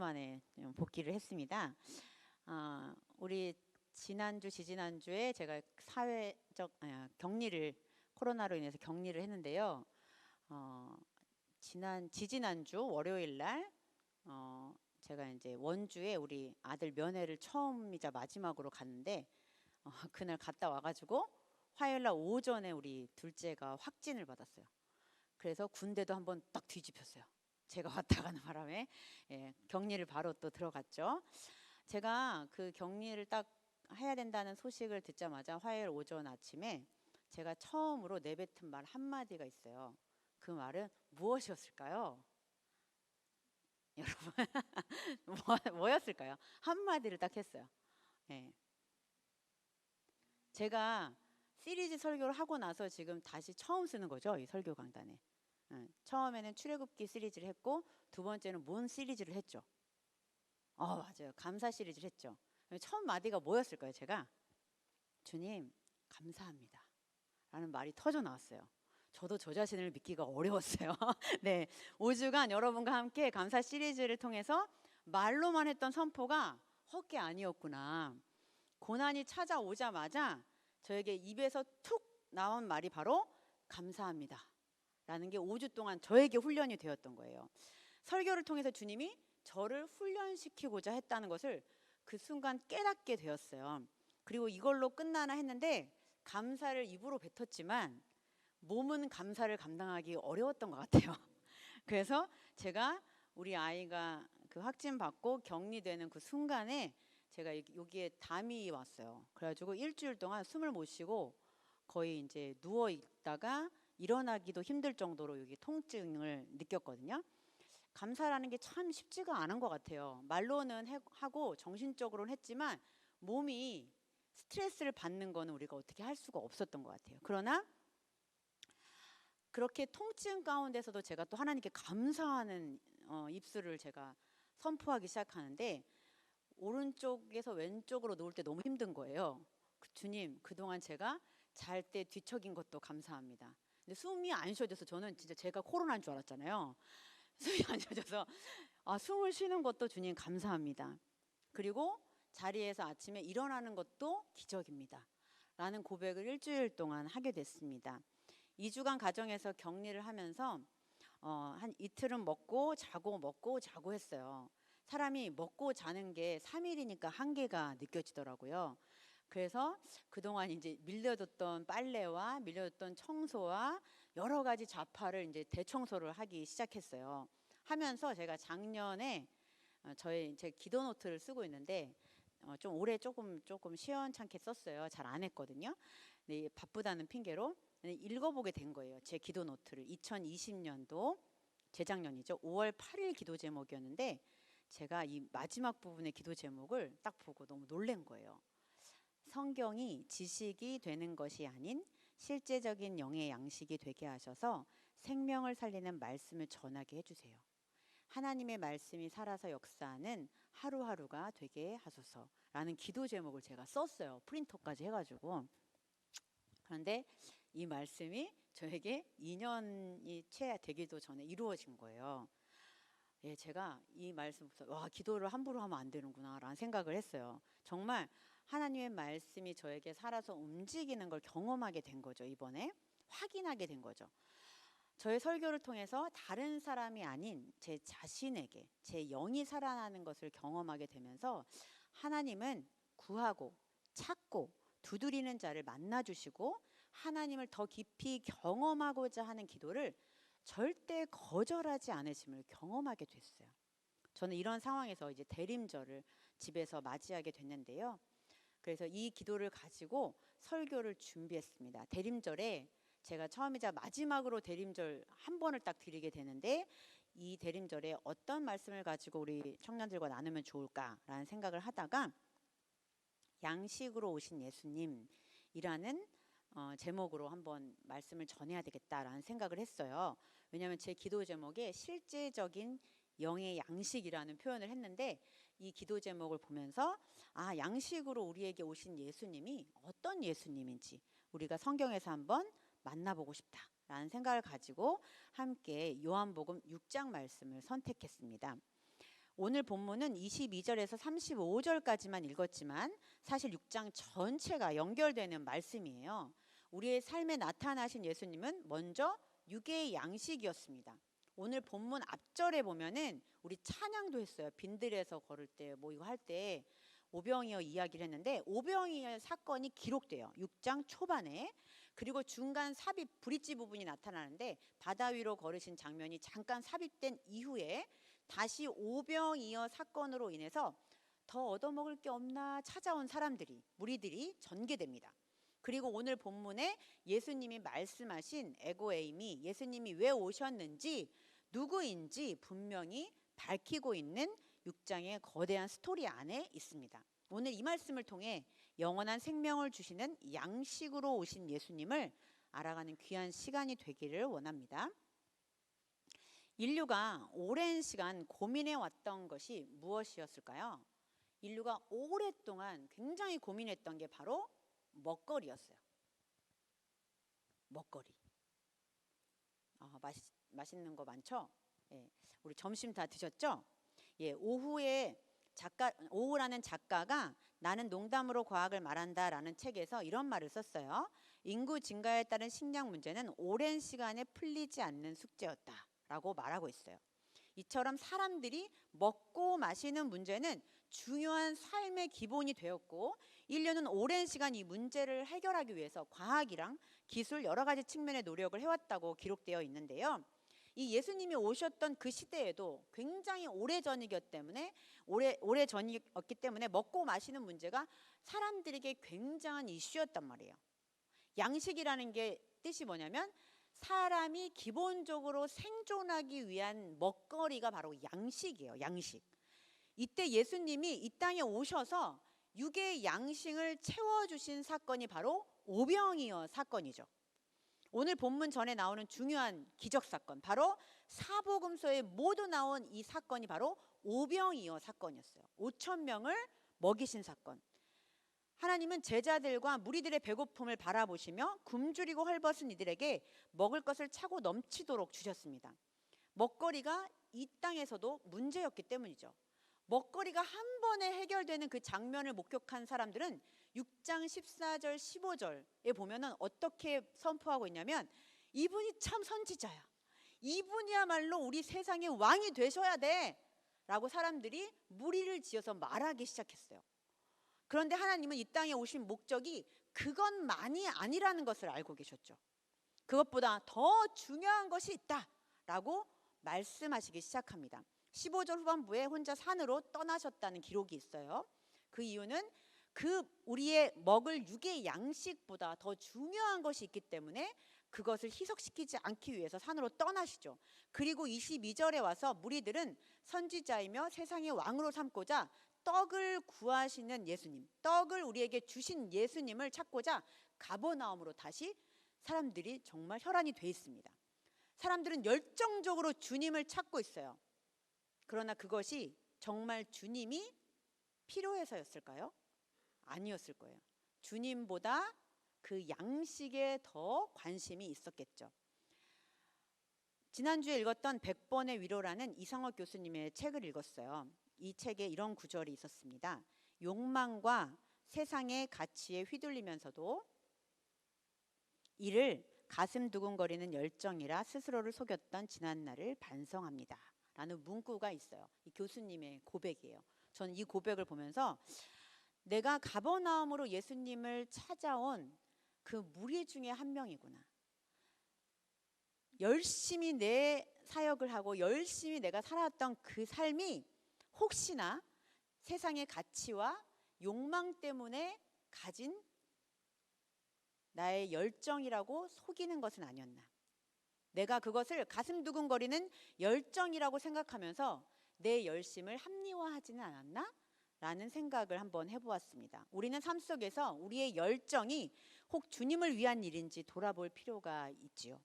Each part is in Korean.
오랜만에 복귀를 했습니다. 우리 지난주, 지지난주에 제가 사회적 격리를 코로나로 인해서 격리를 했는데요. 지지난주 월요일 날 제가 이제 원주에 우리 아들 면회를 처음이자 마지막으로 갔는데 그날 갔다 와가지고 화요일 날 오전에 우리 둘째가 확진을 받았어요. 그래서 군대도 한번 딱 뒤집혔어요. 제가 왔다 가는 바람에 격리를 바로 또 들어갔죠. 제가 그 격리를 딱 해야 된다는 소식을 듣자마자 화요일 오전 아침에 제가 처음으로 내뱉은 말 한마디가 있어요. 그 말은 무엇이었을까요? 여러분 뭐였을까요? 한마디를 딱 했어요. 제가 시리즈 설교를 하고 나서 지금 다시 처음 쓰는 거죠, 이 설교 강단에. 처음에는 출애굽기 시리즈를 했고 두 번째는 뭔 시리즈를 했죠. 맞아요. 감사 시리즈를 했죠. 처음 마디가 뭐였을까요? 제가 주님 감사합니다 라는 말이 터져 나왔어요. 저도 저 자신을 믿기가 어려웠어요. 네, 5주간 여러분과 함께 감사 시리즈를 통해서 말로만 했던 선포가 헛게 아니었구나. 고난이 찾아오자마자 저에게 입에서 툭 나온 말이 바로 감사합니다 라는 게 5주 동안 저에게 훈련이 되었던 거예요. 설교를 통해서 주님이 저를 훈련시키고자 했다는 것을 그 순간 깨닫게 되었어요. 그리고 이걸로 끝나나 했는데 감사를 입으로 뱉었지만 몸은 감사를 감당하기 어려웠던 것 같아요. 그래서 제가 우리 아이가 그 확진 받고 격리되는 그 순간에 제가 여기에 담이 왔어요. 그래가지고 일주일 동안 숨을 못 쉬고 거의 이제 누워 있다가 일어나기도 힘들 정도로 여기 통증을 느꼈거든요. 감사라는 게 참 쉽지가 않은 것 같아요. 말로는 하고 정신적으로는 했지만 몸이 스트레스를 받는 거는 우리가 어떻게 할 수가 없었던 것 같아요. 그러나 그렇게 통증 가운데서도 제가 또 하나님께 감사하는 입술을 제가 선포하기 시작하는데 오른쪽에서 왼쪽으로 놓을 때 너무 힘든 거예요. 주님, 그동안 제가 잘 때 뒤척인 것도 감사합니다. 근데 숨이 안 쉬어져서 저는 진짜 제가 코로나인 줄 알았잖아요. 숨이 안 쉬어져서 숨을 쉬는 것도 주님 감사합니다. 그리고 자리에서 아침에 일어나는 것도 기적입니다 라는 고백을 일주일 동안 하게 됐습니다. 2주간 가정에서 격리를 하면서 한 이틀은 먹고 자고 했어요. 사람이 먹고 자는 게 3일이니까 한계가 느껴지더라고요. 그래서 그동안 이제 밀려뒀던 빨래와 밀려뒀던 청소와 여러 가지 잡화를 이제 대청소를 하기 시작했어요. 하면서 제가 작년에 제 기도 노트를 쓰고 있는데 좀 올해 조금 시원찮게 썼어요. 잘 안 했거든요. 네, 바쁘다는 핑계로 읽어보게 된 거예요. 제 기도 노트를 2020년도 재작년이죠. 5월 8일 기도 제목이었는데 제가 이 마지막 부분의 기도 제목을 딱 보고 너무 놀란 거예요. 성경이 지식이 되는 것이 아닌 실제적인 영의 양식이 되게 하셔서 생명을 살리는 말씀을 전하게 해주세요. 하나님의 말씀이 살아서 역사하는 하루하루가 되게 하소서라는 기도 제목을 제가 썼어요. 프린터까지 해가지고. 그런데 이 말씀이 저에게 2년이 채 되기도 전에 이루어진 거예요. 제가 이 말씀부터 기도를 함부로 하면 안 되는구나 라는 생각을 했어요. 정말 하나님의 말씀이 저에게 살아서 움직이는 걸 경험하게 된 거죠. 이번에 확인하게 된 거죠. 저의 설교를 통해서 다른 사람이 아닌 제 자신에게 제 영이 살아나는 것을 경험하게 되면서 하나님은 구하고 찾고 두드리는 자를 만나주시고 하나님을 더 깊이 경험하고자 하는 기도를 절대 거절하지 않으심을 경험하게 됐어요. 저는 이런 상황에서 이제 대림절을 집에서 맞이하게 됐는데요. 그래서 이 기도를 가지고 설교를 준비했습니다. 대림절에 제가 처음이자 마지막으로 대림절 한 번을 딱 드리게 되는데 이 대림절에 어떤 말씀을 가지고 우리 청년들과 나누면 좋을까라는 생각을 하다가 양식으로 오신 예수님이라는 제목으로 한번 말씀을 전해야 되겠다라는 생각을 했어요. 왜냐하면 제 기도 제목에 실제적인 영의 양식이라는 표현을 했는데 이 기도 제목을 보면서 양식으로 우리에게 오신 예수님이 어떤 예수님인지 우리가 성경에서 한번 만나보고 싶다라는 생각을 가지고 함께 요한복음 6장 말씀을 선택했습니다. 오늘 본문은 22절에서 35절까지만 읽었지만 사실 6장 전체가 연결되는 말씀이에요. 우리의 삶에 나타나신 예수님은 먼저 육의 양식이었습니다. 오늘 본문 앞절에 보면은 우리 찬양도 했어요. 빈들에서 걸을 때 뭐 이거 할 때 오병이어 이야기를 했는데 오병이어 사건이 기록돼요. 6장 초반에. 그리고 중간 삽입 브릿지 부분이 나타나는데 바다 위로 걸으신 장면이 잠깐 삽입된 이후에 다시 오병이어 사건으로 인해서 더 얻어먹을 게 없나 찾아온 사람들이 무리들이 전개됩니다. 그리고 오늘 본문에 예수님이 말씀하신 에고에임이 예수님이 왜 오셨는지 누구인지 분명히 밝히고 있는 6장의 거대한 스토리 안에 있습니다. 오늘 이 말씀을 통해 영원한 생명을 주시는 양식으로 오신 예수님을 알아가는 귀한 시간이 되기를 원합니다. 인류가 오랜 시간 고민해 왔던 것이 무엇이었을까요? 인류가 오랫동안 굉장히 고민했던 게 바로 먹거리였어요. 먹거리. 맛있는 거 많죠? 예, 우리 점심 다 드셨죠? 예, 오후라는 작가가 나는 농담으로 과학을 말한다라는 책에서 이런 말을 썼어요. 인구 증가에 따른 식량 문제는 오랜 시간에 풀리지 않는 숙제였다라고 말하고 있어요. 이처럼 사람들이 먹고 마시는 문제는 중요한 삶의 기본이 되었고 인류는 오랜 시간 이 문제를 해결하기 위해서 과학이랑 기술 여러 가지 측면의 노력을 해왔다고 기록되어 있는데요. 이 예수님이 오셨던 그 시대에도 굉장히 오래전이기 때문에 먹고 마시는 문제가 사람들에게 굉장한 이슈였단 말이에요. 양식이라는 게 뜻이 뭐냐면 사람이 기본적으로 생존하기 위한 먹거리가 바로 양식이에요. 양식. 이때 예수님이 이 땅에 오셔서 육의 양식을 채워주신 사건이 바로 오병이어 사건이죠. 오늘 본문 전에 나오는 중요한 기적사건, 바로 사복음서에 모두 나온 이 사건이 바로 오병이어 사건이었어요. 5천 명을 먹이신 사건. 하나님은 제자들과 무리들의 배고픔을 바라보시며 굶주리고 헐벗은 이들에게 먹을 것을 차고 넘치도록 주셨습니다. 먹거리가 이 땅에서도 문제였기 때문이죠. 먹거리가 한 번에 해결되는 그 장면을 목격한 사람들은 6장 14절 15절에 보면은 어떻게 선포하고 있냐면 이분이 참 선지자야. 이분이야말로 우리 세상의 왕이 되셔야 돼 라고 사람들이 무리를 지어서 말하기 시작했어요. 그런데 하나님은 이 땅에 오신 목적이 그것만이 아니라는 것을 알고 계셨죠. 그것보다 더 중요한 것이 있다라고 말씀하시기 시작합니다. 15절 후반부에 혼자 산으로 떠나셨다는 기록이 있어요. 그 이유는 우리의 먹을 육의 양식보다 더 중요한 것이 있기 때문에 그것을 희석시키지 않기 위해서 산으로 떠나시죠. 그리고 22절에 와서 무리들은 선지자이며 세상의 왕으로 삼고자 떡을 구하시는 예수님, 떡을 우리에게 주신 예수님을 찾고자 가버나움으로 다시 사람들이 정말 혈안이 돼 있습니다. 사람들은 열정적으로 주님을 찾고 있어요. 그러나 그것이 정말 주님이 필요해서였을까요? 아니었을 거예요. 주님보다 그 양식에 더 관심이 있었겠죠. 지난주에 읽었던 100번의 위로라는 이상옥 교수님의 책을 읽었어요. 이 책에 이런 구절이 있었습니다. 욕망과 세상의 가치에 휘둘리면서도 이를 가슴 두근거리는 열정이라 스스로를 속였던 지난날을 반성합니다 라는 문구가 있어요. 이 교수님의 고백이에요. 저는 이 고백을 보면서 내가 가버나움으로 예수님을 찾아온 그 무리 중에 한 명이구나. 열심히 내 사역을 하고 열심히 내가 살아왔던 그 삶이 혹시나 세상의 가치와 욕망 때문에 가진 나의 열정이라고 속이는 것은 아니었나. 내가 그것을 가슴 두근거리는 열정이라고 생각하면서 내 열심을 합리화하지는 않았나? 라는 생각을 한번 해보았습니다. 우리는 삶 속에서 우리의 열정이 혹 주님을 위한 일인지 돌아볼 필요가 있지요.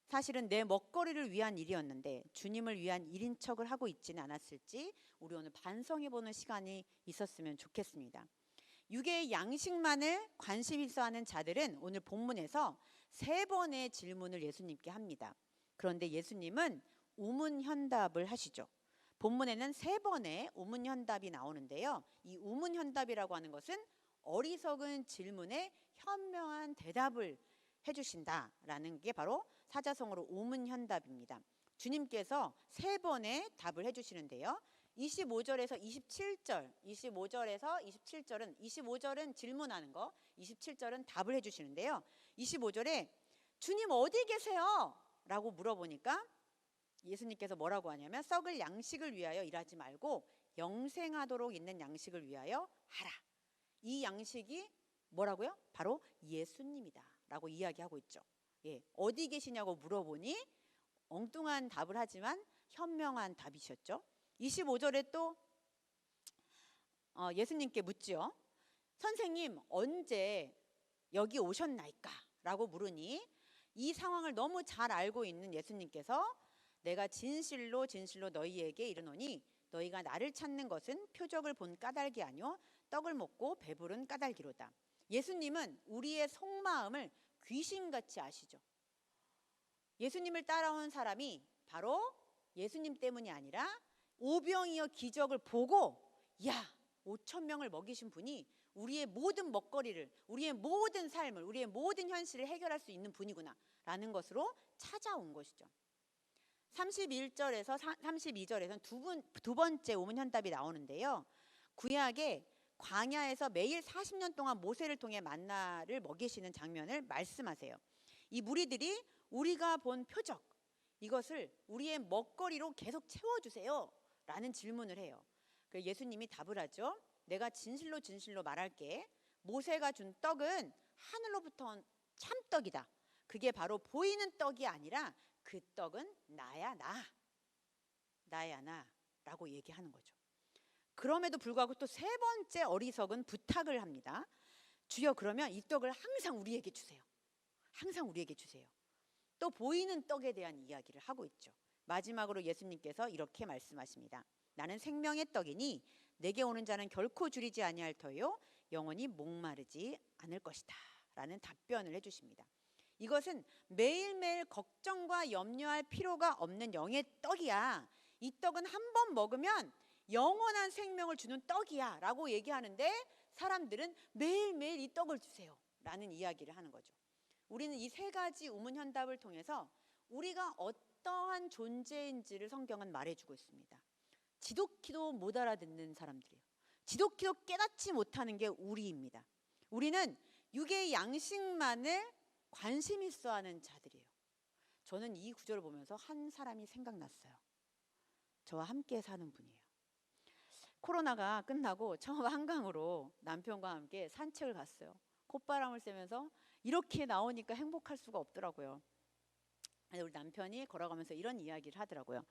사실은 내 먹거리를 위한 일이었는데 주님을 위한 일인 척을 하고 있지는 않았을지 우리 오늘 반성해보는 시간이 있었으면 좋겠습니다. 육의 양식만을 관심 있어 하는 자들은 오늘 본문에서 3번의 질문을 예수님께 합니다. 그런데 예수님은 우문현답을 하시죠. 본문에는 3번의 우문현답이 나오는데요. 이 우문현답이라고 하는 것은 어리석은 질문에 현명한 대답을 해주신다라는 게 바로 사자성어로 우문현답입니다. 주님께서 3번의 답을 해주시는데요. 25절에서 27절, 25절에서 27절은 25절은 질문하는 거, 27절은 답을 해주시는데요. 25절에 주님 어디 계세요? 라고 물어보니까 예수님께서 뭐라고 하냐면 썩을 양식을 위하여 일하지 말고 영생하도록 있는 양식을 위하여 하라. 이 양식이 뭐라고요? 바로 예수님이다 라고 이야기하고 있죠. 예, 어디 계시냐고 물어보니 엉뚱한 답을 하지만 현명한 답이셨죠. 25절에 또 예수님께 묻지요. 선생님 언제 여기 오셨나이까? 라고 물으니 이 상황을 너무 잘 알고 있는 예수님께서 내가 진실로 진실로 너희에게 이르노니 너희가 나를 찾는 것은 표적을 본 까닭이 아니오 떡을 먹고 배부른 까닭이로다. 예수님은 우리의 속마음을 귀신같이 아시죠. 예수님을 따라온 사람이 바로 예수님 때문이 아니라 오병이어 기적을 보고 야 5천 명을 먹이신 분이 우리의 모든 먹거리를, 우리의 모든 삶을, 우리의 모든 현실을 해결할 수 있는 분이구나 라는 것으로 찾아온 것이죠. 31절에서 32절에서는 두 번째 우문현답이 나오는데요. 구약의 광야에서 매일 40년 동안 모세를 통해 만나를 먹이시는 장면을 말씀하세요. 이 무리들이 우리가 본 표적, 이것을 우리의 먹거리로 계속 채워주세요 라는 질문을 해요. 그래서 예수님이 답을 하죠. 내가 진실로 진실로 말할게. 모세가 준 떡은 하늘로부터 온 참떡이다. 그게 바로 보이는 떡이 아니라 그 떡은 나야 나 라고 얘기하는 거죠. 그럼에도 불구하고 또 3번째 어리석은 부탁을 합니다. 주여 그러면 이 떡을 항상 우리에게 주세요. 항상 우리에게 주세요. 또 보이는 떡에 대한 이야기를 하고 있죠. 마지막으로 예수님께서 이렇게 말씀하십니다. 나는 생명의 떡이니 내게 오는 자는 결코 줄이지 아니할 터요 영원히 목마르지 않을 것이다 라는 답변을 해주십니다. 이것은 매일매일 걱정과 염려할 필요가 없는 영의 떡이야. 이 떡은 한 번 먹으면 영원한 생명을 주는 떡이야 라고 얘기하는데 사람들은 매일매일 이 떡을 주세요 라는 이야기를 하는 거죠. 우리는 이 3가지 우문현답을 통해서 우리가 어떠한 존재인지를 성경은 말해주고 있습니다. 지독히도 못 알아듣는 사람들이에요. 지독히도 깨닫지 못하는 게 우리입니다. 우리는 육의 양식만을 관심 있어 하는 자들이에요. 저는 이 구절을 보면서 한 사람이 생각났어요. 저와 함께 사는 분이에요. 코로나가 끝나고 처음 한강으로 남편과 함께 산책을 갔어요. 콧바람을 쐬면서 이렇게 나오니까 행복할 수가 없더라고요. 우리 남편이 걸어가면서 이런 이야기를 하더라고요.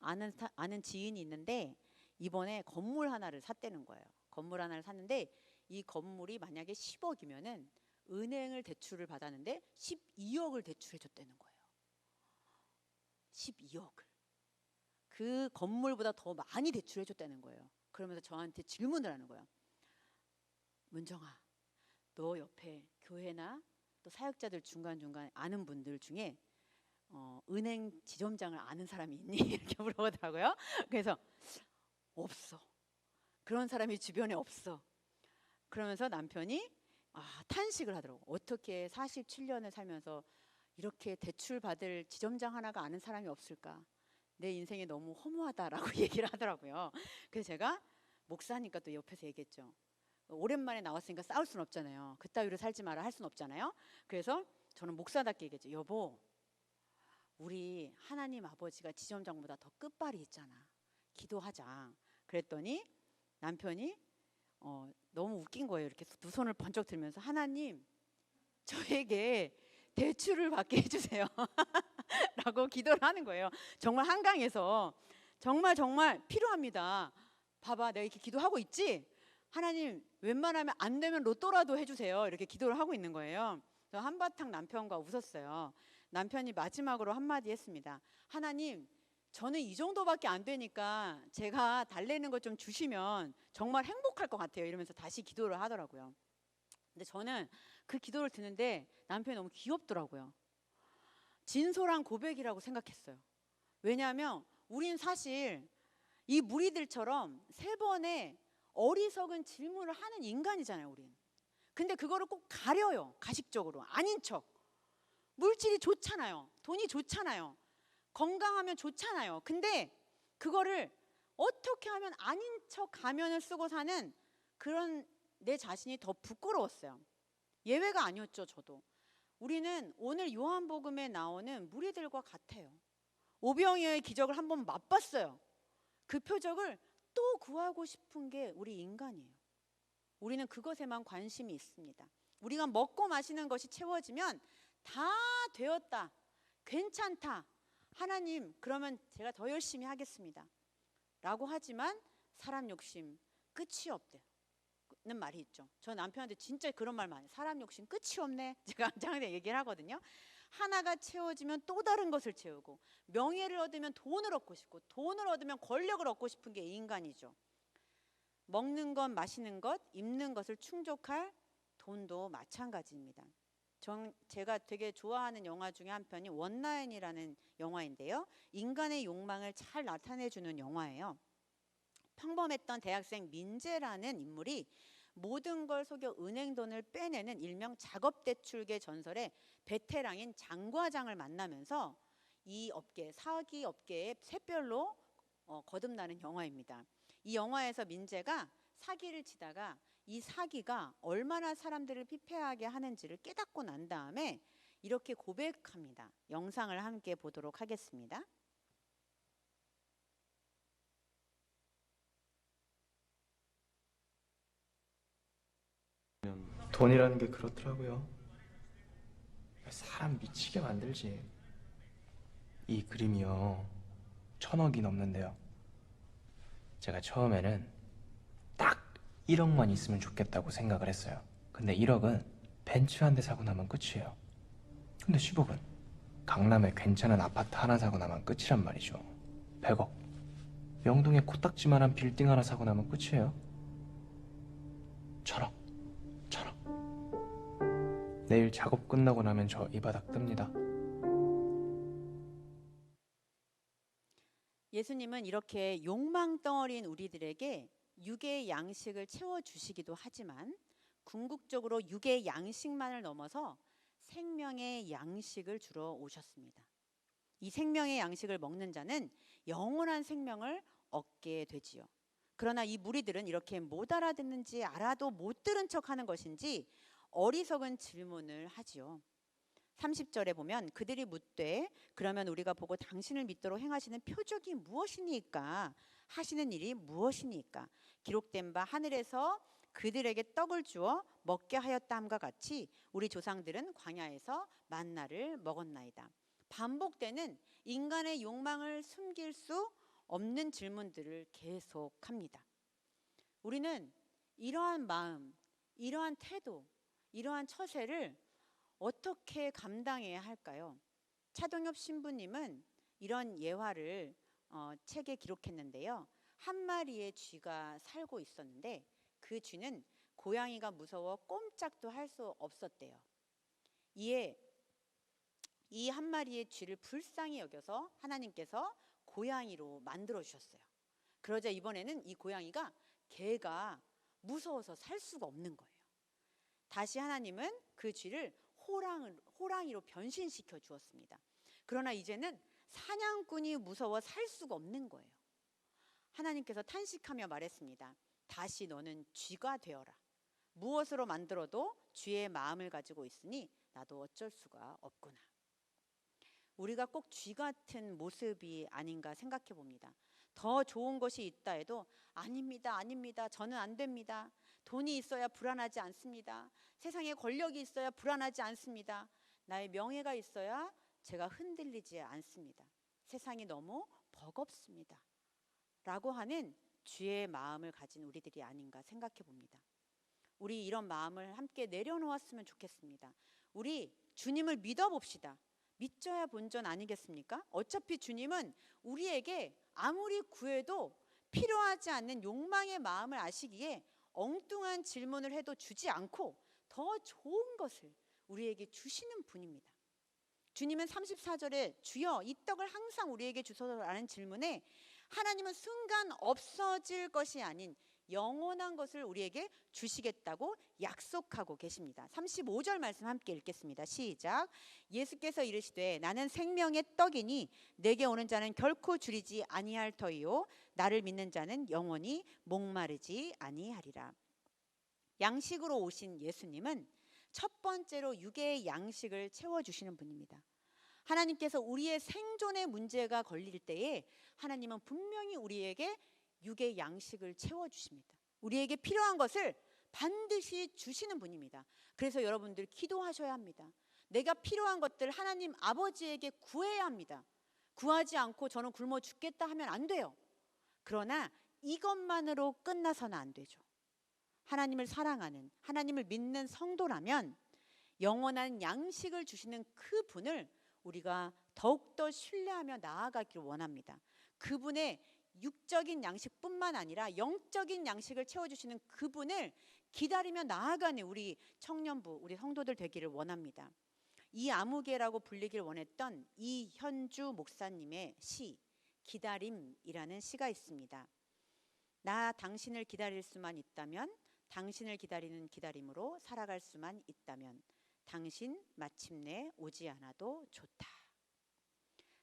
아는 지인이 있는데 이번에 건물 하나를 샀다는 거예요. 건물 하나를 샀는데 이 건물이 만약에 10억이면은 은행을 대출을 받았는데 12억을 대출해 줬다는 거예요. 12억을. 그 건물보다 더 많이 대출해 줬다는 거예요. 그러면서 저한테 질문을 하는 거예요. 문정아, 너 옆에 교회나 또 사역자들 중간중간 아는 분들 중에 은행 지점장을 아는 사람이 있니? 이렇게 물어보더라고요. 그래서 없어. 그런 사람이 주변에 없어. 그러면서 남편이 탄식을 하더라고. 어떻게 47년을 살면서 이렇게 대출 받을 지점장 하나가 아는 사람이 없을까? 내 인생이 너무 허무하다라고 얘기를 하더라고요. 그래서 제가 목사니까 또 옆에서 얘기했죠. 오랜만에 나왔으니까 싸울 순 없잖아요. 그따위로 살지 마라 할 순 없잖아요. 그래서 저는 목사답게 얘기했죠. 여보, 우리 하나님 아버지가 지점장보다 더 끝발이 있잖아. 기도하자. 그랬더니 남편이 너무 웃긴 거예요. 이렇게 두 손을 번쩍 들면서 하나님 저에게 대출을 받게 해주세요 라고 기도를 하는 거예요. 정말 한강에서 정말 필요합니다. 봐봐 내가 이렇게 기도하고 있지? 하나님 웬만하면 안 되면 로또라도 해주세요. 이렇게 기도를 하고 있는 거예요. 그래서 한바탕 남편과 웃었어요. 남편이 마지막으로 한마디 했습니다. 하나님 저는 이 정도밖에 안 되니까 제가 달래는 것 좀 주시면 정말 행복할 것 같아요. 이러면서 다시 기도를 하더라고요. 근데 저는 그 기도를 듣는데 남편이 너무 귀엽더라고요. 진솔한 고백이라고 생각했어요. 왜냐하면 우린 사실 이 무리들처럼 세 번의 어리석은 질문을 하는 인간이잖아요, 우린. 근데 그거를 꼭 가려요, 가식적으로. 아닌 척. 물질이 좋잖아요. 돈이 좋잖아요. 건강하면 좋잖아요. 근데 그거를 어떻게 하면 아닌 척 가면을 쓰고 사는 그런 내 자신이 더 부끄러웠어요. 예외가 아니었죠, 저도. 우리는 오늘 요한복음에 나오는 무리들과 같아요. 오병이어의 기적을 한번 맛봤어요. 그 표적을 또 구하고 싶은 게 우리 인간이에요. 우리는 그것에만 관심이 있습니다. 우리가 먹고 마시는 것이 채워지면 다 되었다, 괜찮다, 하나님 그러면 제가 더 열심히 하겠습니다 라고 하지만 사람 욕심 끝이 없대요 는 말이 있죠. 저 남편한테 진짜 그런 말 많이 해요. 사람 욕심 끝이 없네. 제가 항상 얘기를 하거든요. 하나가 채워지면 또 다른 것을 채우고, 명예를 얻으면 돈을 얻고 싶고, 돈을 얻으면 권력을 얻고 싶은 게 인간이죠. 먹는 것, 마시는 것, 입는 것을 충족할 돈도 마찬가지입니다. 제가 되게 좋아하는 영화 중에 한 편이 원나잇이라는 영화인데요. 인간의 욕망을 잘 나타내주는 영화예요. 평범했던 대학생 민재라는 인물이 모든 걸 속여 은행 돈을 빼내는 일명 작업대출계 전설의 베테랑인 장 과장을 만나면서 이 업계, 사기 업계의 샛별로 거듭나는 영화입니다. 이 영화에서 민재가 사기를 치다가 이 사기가 얼마나 사람들을 피폐하게 하는지를 깨닫고 난 다음에 이렇게 고백합니다. 영상을 함께 보도록 하겠습니다. 돈이라는 게 그렇더라고요. 사람 미치게 만들지. 이 그림이요, 1,000억이 넘는데요. 제가 처음에는 딱 1억만 있으면 좋겠다고 생각을 했어요. 근데 1억은 벤츠 한 대 사고 나면 끝이에요. 근데 10억은 강남에 괜찮은 아파트 하나 사고 나면 끝이란 말이죠. 100억, 명동에 코딱지만한 빌딩 하나 사고 나면 끝이에요. 1,000억, 1,000억. 내일 작업 끝나고 나면 저 이 바닥 뜹니다. 예수님은 이렇게 욕망 덩어리인 우리들에게 육의 양식을 채워주시기도 하지만 궁극적으로 육의 양식만을 넘어서 생명의 양식을 주러 오셨습니다. 이 생명의 양식을 먹는 자는 영원한 생명을 얻게 되지요. 그러나 이 무리들은 이렇게 못 알아듣는지, 알아도 못 들은 척하는 것인지 어리석은 질문을 하지요. 30절에 보면 그들이 묻되 그러면 우리가 보고 당신을 믿도록 행하시는 표적이 무엇이니까, 하시는 일이 무엇이니까, 기록된 바 하늘에서 그들에게 떡을 주어 먹게 하였다 함과 같이 우리 조상들은 광야에서 만나를 먹었나이다. 반복되는 인간의 욕망을 숨길 수 없는 질문들을 계속합니다. 우리는 이러한 마음, 이러한 태도, 이러한 처세를 어떻게 감당해야 할까요? 차동엽 신부님은 이런 예화를 책에 기록했는데요. 한 마리의 쥐가 살고 있었는데 그 쥐는 고양이가 무서워 꼼짝도 할 수 없었대요. 이에 이 한 마리의 쥐를 불쌍히 여겨서 하나님께서 고양이로 만들어 주셨어요. 그러자 이번에는 이 고양이가 개가 무서워서 살 수가 없는 거예요. 다시 하나님은 그 쥐를 호랑이로 변신시켜 주었습니다. 그러나 이제는 사냥꾼이 무서워 살 수가 없는 거예요. 하나님께서 탄식하며 말했습니다. 다시 너는 쥐가 되어라. 무엇으로 만들어도 쥐의 마음을 가지고 있으니 나도 어쩔 수가 없구나. 우리가 꼭 쥐 같은 모습이 아닌가 생각해 봅니다. 더 좋은 것이 있다 해도 아닙니다, 아닙니다, 저는 안 됩니다. 돈이 있어야 불안하지 않습니다. 세상에 권력이 있어야 불안하지 않습니다. 나의 명예가 있어야 제가 흔들리지 않습니다. 세상이 너무 버겁습니다 라고 하는 쥐의 마음을 가진 우리들이 아닌가 생각해 봅니다. 우리 이런 마음을 함께 내려놓았으면 좋겠습니다. 우리 주님을 믿어봅시다. 믿져야 본전 아니겠습니까? 어차피 주님은 우리에게 아무리 구해도 필요하지 않는 욕망의 마음을 아시기에 엉뚱한 질문을 해도 주지 않고 더 좋은 것을 우리에게 주시는 분입니다. 주님은 34절에 주여 이 떡을 항상 우리에게 주소서라는 질문에 하나님은 순간 없어질 것이 아닌 영원한 것을 우리에게 주시겠다고 약속하고 계십니다. 35절 말씀 함께 읽겠습니다. 시작. 예수께서 이르시되 나는 생명의 떡이니 내게 오는 자는 결코 줄이지 아니할 터이요 나를 믿는 자는 영원히 목마르지 아니하리라. 양식으로 오신 예수님은 첫 번째로 육의 양식을 채워주시는 분입니다. 하나님께서 우리의 생존의 문제가 걸릴 때에 하나님은 분명히 우리에게 육의 양식을 채워주십니다. 우리에게 필요한 것을 반드시 주시는 분입니다. 그래서 여러분들 기도하셔야 합니다. 내가 필요한 것들 하나님 아버지에게 구해야 합니다. 구하지 않고 저는 굶어 죽겠다 하면 안 돼요. 그러나 이것만으로 끝나서는 안 되죠. 하나님을 사랑하는, 하나님을 믿는 성도라면 영원한 양식을 주시는 그 분을 우리가 더욱더 신뢰하며 나아가기를 원합니다. 그분의 육적인 양식뿐만 아니라 영적인 양식을 채워주시는 그분을 기다리며 나아가는 우리 청년부, 우리 성도들 되기를 원합니다. 이 아무개라고 불리길 원했던 이현주 목사님의 시 기다림이라는 시가 있습니다. 나 당신을 기다릴 수만 있다면, 당신을 기다리는 기다림으로 살아갈 수만 있다면 당신 마침내 오지 않아도 좋다.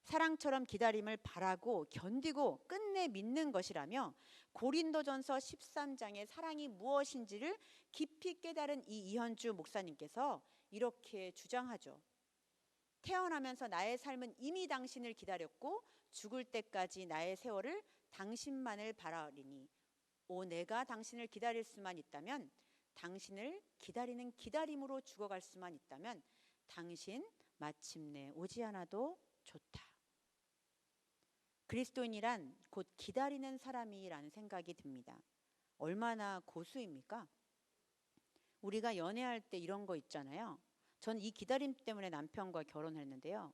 사랑처럼 기다림을 바라고 견디고 끝내 믿는 것이라며 고린도전서 13장의 사랑이 무엇인지를 깊이 깨달은 이 이현주 목사님께서 이렇게 주장하죠. 태어나면서 나의 삶은 이미 당신을 기다렸고 죽을 때까지 나의 세월을 당신만을 바라리니 오 내가 당신을 기다릴 수만 있다면, 당신을 기다리는 기다림으로 죽어갈 수만 있다면 당신 마침내 오지 않아도 좋다. 그리스도인이란 곧 기다리는 사람이라는 생각이 듭니다. 얼마나 고수입니까? 우리가 연애할 때 이런 거 있잖아요. 전 이 기다림 때문에 남편과 결혼했는데요.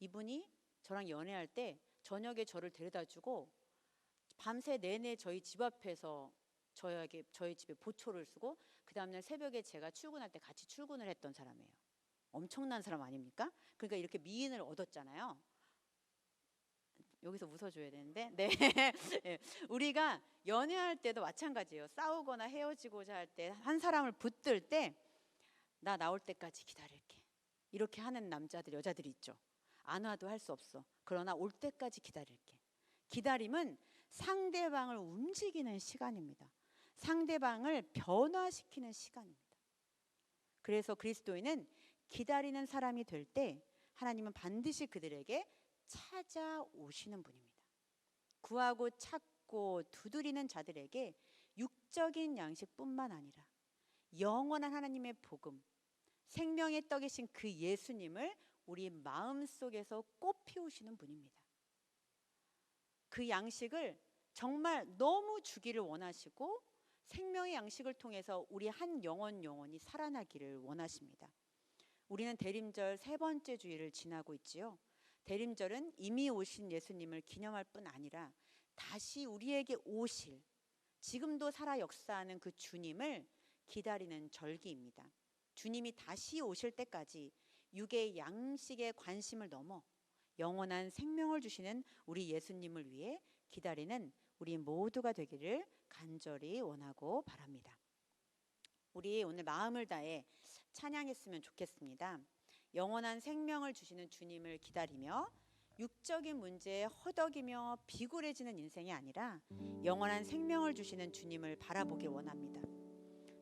이분이 저랑 연애할 때 저녁에 저를 데려다 주고 밤새 내내 저희 집 앞에서 저희 집에 보초를 쓰고 그 다음날 새벽에 제가 출근할 때 같이 출근을 했던 사람이에요. 엄청난 사람 아닙니까? 그러니까 이렇게 미인을 얻었잖아요. 여기서 웃어줘야 되는데 네. 네. 우리가 연애할 때도 마찬가지예요. 싸우거나 헤어지고자 할 때 한 사람을 붙들 때 나 나올 때까지 기다릴게 이렇게 하는 남자들 여자들이 있죠. 안 와도 할 수 없어. 그러나 올 때까지 기다릴게. 기다림은 상대방을 움직이는 시간입니다. 상대방을 변화시키는 시간입니다. 그래서 그리스도인은 기다리는 사람이 될 때 하나님은 반드시 그들에게 찾아오시는 분입니다. 구하고 찾고 두드리는 자들에게 육적인 양식뿐만 아니라 영원한 하나님의 복음, 생명의 떡이신 그 예수님을 우리 마음속에서 꼭 피우시는 분입니다. 그 양식을 정말 너무 주기를 원하시고 생명의 양식을 통해서 우리 한 영혼이 살아나기를 원하십니다. 우리는 대림절 세 번째 주일을 지나고 있지요. 대림절은 이미 오신 예수님을 기념할 뿐 아니라 다시 우리에게 오실, 지금도 살아 역사하는 그 주님을 기다리는 절기입니다. 주님이 다시 오실 때까지 육의 양식에 관심을 넘어 영원한 생명을 주시는 우리 예수님을 위해 기다리는 우리 모두가 되기를 간절히 원하고 바랍니다. 우리 오늘 마음을 다해 찬양했으면 좋겠습니다. 영원한 생명을 주시는 주님을 기다리며 육적인 문제에 허덕이며 비굴해지는 인생이 아니라 영원한 생명을 주시는 주님을 바라보길 원합니다.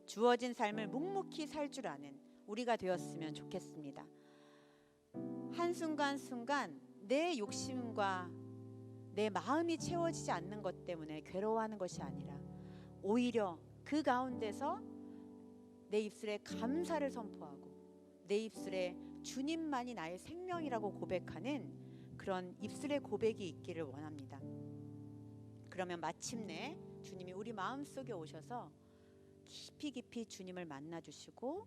주어진 삶을 묵묵히 살 줄 아는 우리가 되었으면 좋겠습니다. 한순간순간 내 욕심과 내 마음이 채워지지 않는 것 때문에 괴로워하는 것이 아니라 오히려 그 가운데서 내 입술에 감사를 선포하고 내 입술에 주님만이 나의 생명이라고 고백하는 그런 입술의 고백이 있기를 원합니다. 그러면 마침내 주님이 우리 마음속에 오셔서 깊이 주님을 만나주시고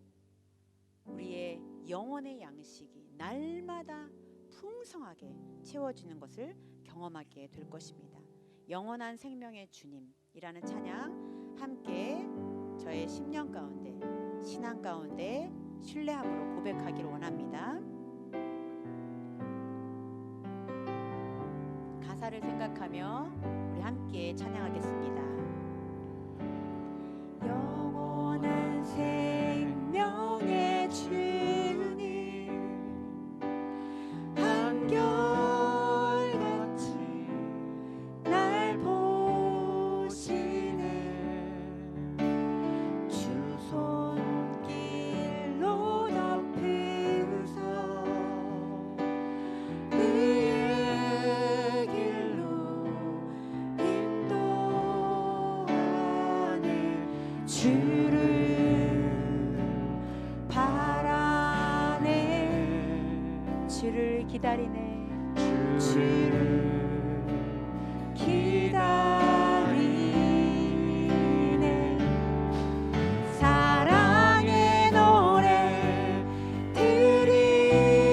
우리의 영혼의 양식이 날마다 풍성하게 채워지는 것을 경험하게 될 것입니다. 영원한 생명의 주님이라는 찬양 함께 저의 심령 가운데, 신앙 가운데 신뢰함으로 고백하기를 원합니다. 가사를 생각하며 우리 함께 찬양하겠습니다. 영원한 생명의 주님, 한결같이 날 보시네. 주 손길로 덮으사 의의 길로 인도하네. 주를 바라네. 주를 기다리네. 주를 기다리네. 사랑의 노래 드리리라.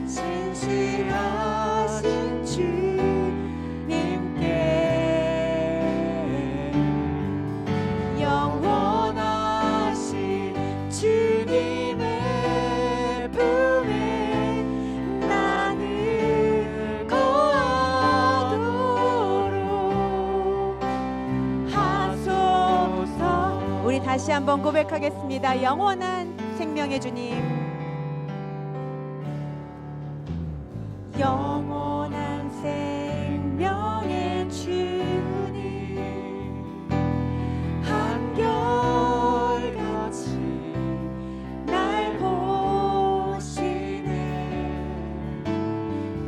신실하신 주님께 영원하신 주님의 품에 나는 거하도록 하소서. 우리 다시 한번 고백하겠습니다. 영원한 생명의 주님, 영원한 생명의 주님, 한결같이 날 보시네.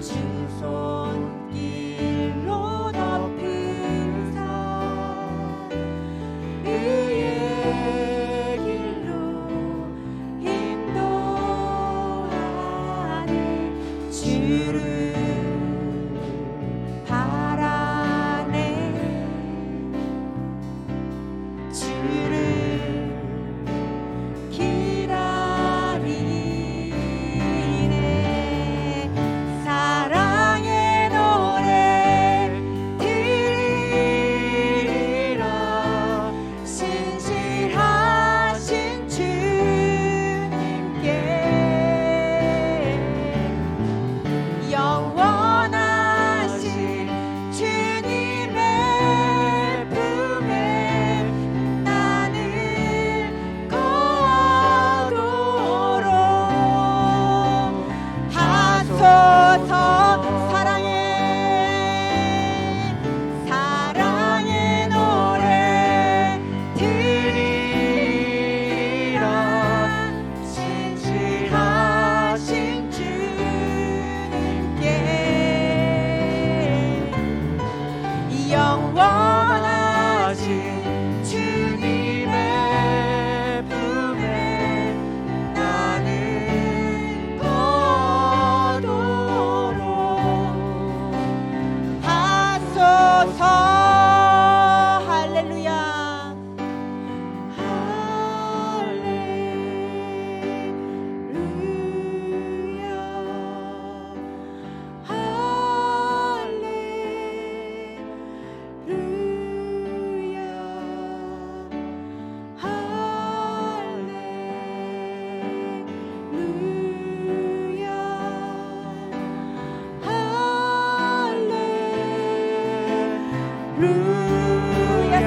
주 손길로 덮으사 의의 길로 인도하네. 주를 바라네. 주를 기다리네. 사랑의 노래 드리리라. 신실하신 주님께 영원하신 주님의 품에 나는 거하도록 하소서. 사랑의 노래 드리리라. 신실하신 주님께 영원하신 주님의 품에 나는 거하도록 하소서. 할렐루야. 할렐루야.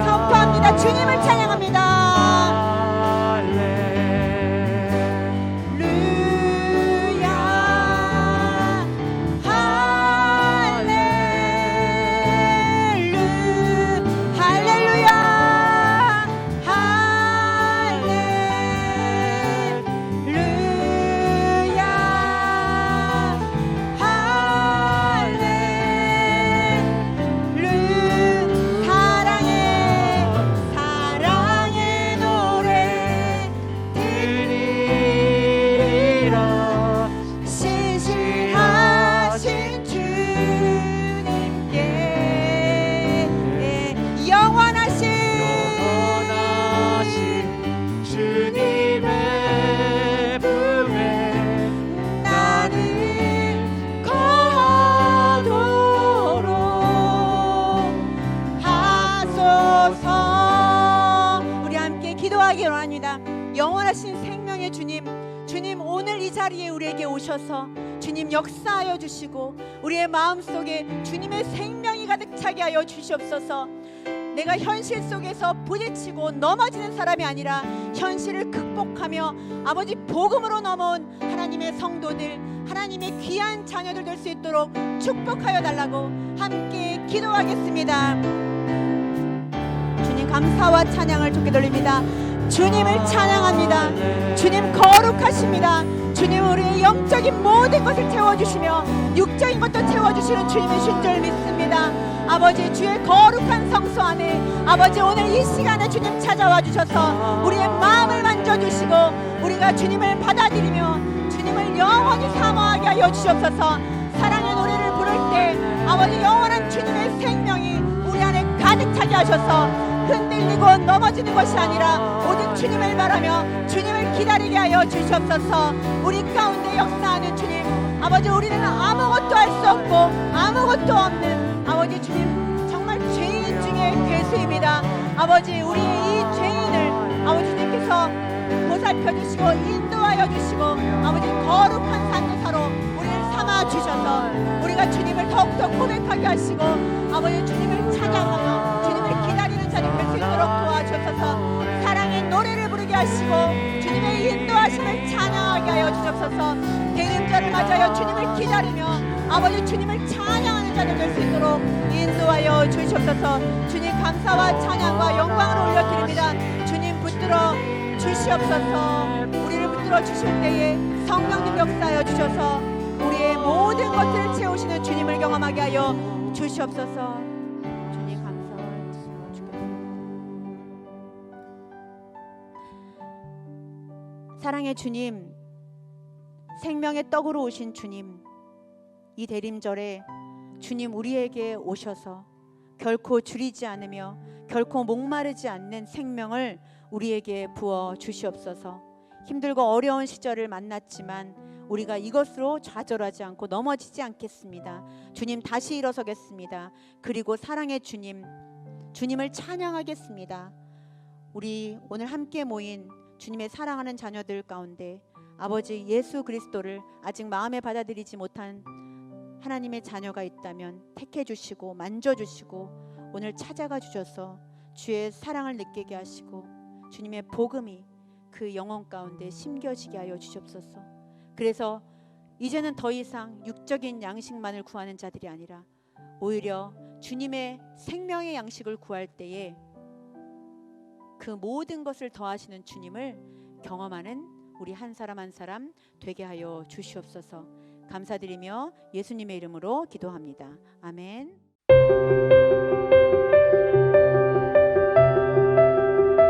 선포합니다. 주님을 찬양합니다. 사랑의 노래 드리리라. 신실하신 주님께 영원하신 주님의 품에 나는 거하도록 하소서. 우리 함께 기도하기 원합니다. 영원하신 생명의 주님, 주님 오늘 이 자리에 우리에게 오셔서 주님 주님 역사하여 주시고 우리의 마음속에 주님의 생명이 가득 차게 하여 주시옵소서. 내가 현실 속에서 부딪히고 넘어지는 사람이 아니라 현실을 극복하며 아버지 복음으로 넘어온 하나님의 성도들, 하나님의 귀한 자녀들 될 수 있도록 축복하여 달라고 함께 기도하겠습니다. 주님 감사와 찬양을 주께 돌립니다. 주님을 찬양합니다. 주님 거룩하십니다. 주님 우리의 영적인 모든 것을 채워주시며 육적인 것도 채워주시는 주님이신 줄 믿습니다. 아버지 주의 거룩한 성소 안에 아버지 오늘 이 시간에 주님 찾아와 주셔서 우리의 마음을 만져주시고 우리가 주님을 받아들이며 주님을 영원히 사모하게 하여 주시옵소서. 사랑의 노래를 부를 때 아버지 영원한 주님의 생명이 우리 안에 가득 차게 하셔서 흔들리고 넘어지는 것이 아니라 오직 주님을 바라며 주님을 기다리게 하여 주시옵소서. 우리 가운데 역사하는 주님, 아버지 우리는 아무것도 할 수 없고 아무것도 없는 아버지 주님 정말 죄인 중에 괴수입니다. 아버지 우리의 이 죄인을 아버지 주님께서 보살펴 주시고 인도하여 주시고 아버지 거룩한 산도사로 우리를 삼아 주셔서 우리가 주님을 더욱더 고백하게 하시고 아버지 주님을 찬양하며 주님을 기다리는 자리 될 수 있도록 도와주셔서 사랑의 노래를 부르게 하시고 주님의 인도하심을 찬양하게 하여 주옵소서. 대림절을 맞아요 주님을 기다리며 아버지 주님을 찬양하는 자들 될 수 있도록 인도하여 주시옵소서. 주님 감사와 찬양과 영광을 올려드립니다. 주님 붙들어 주시옵소서. 우리를 붙들어 주실 때에 성령님 역사하여 주셔서 우리의 모든 것들을 채우시는 주님을 경험하게 하여 주시옵소서. 주님 감사와 주옵소서. 사랑의 주님, 생명의 떡으로 오신 주님, 이 대림절에 주님 우리에게 오셔서 결코 줄이지 않으며 결코 목마르지 않는 생명을 우리에게 부어 주시옵소서. 힘들고 어려운 시절을 만났지만 우리가 이것으로 좌절하지 않고 넘어지지 않겠습니다. 주님 다시 일어서겠습니다. 그리고 사랑의 주님, 주님을 찬양하겠습니다. 우리 오늘 함께 모인 주님의 사랑하는 자녀들 가운데 아버지 예수 그리스도를 아직 마음에 받아들이지 못한 하나님의 자녀가 있다면 택해 주시고 만져 주시고 오늘 찾아가 주셔서 주의 사랑을 느끼게 하시고 주님의 복음이 그 영혼 가운데 심겨지게 하여 주시옵소서. 그래서 이제는 더 이상 육적인 양식만을 구하는 자들이 아니라 오히려 주님의 생명의 양식을 구할 때에 그 모든 것을 더하시는 주님을 경험하는 우리 한 사람 한 사람 되게 하여 주시옵소서. 감사드리며 예수님의 이름으로 기도합니다. 아멘.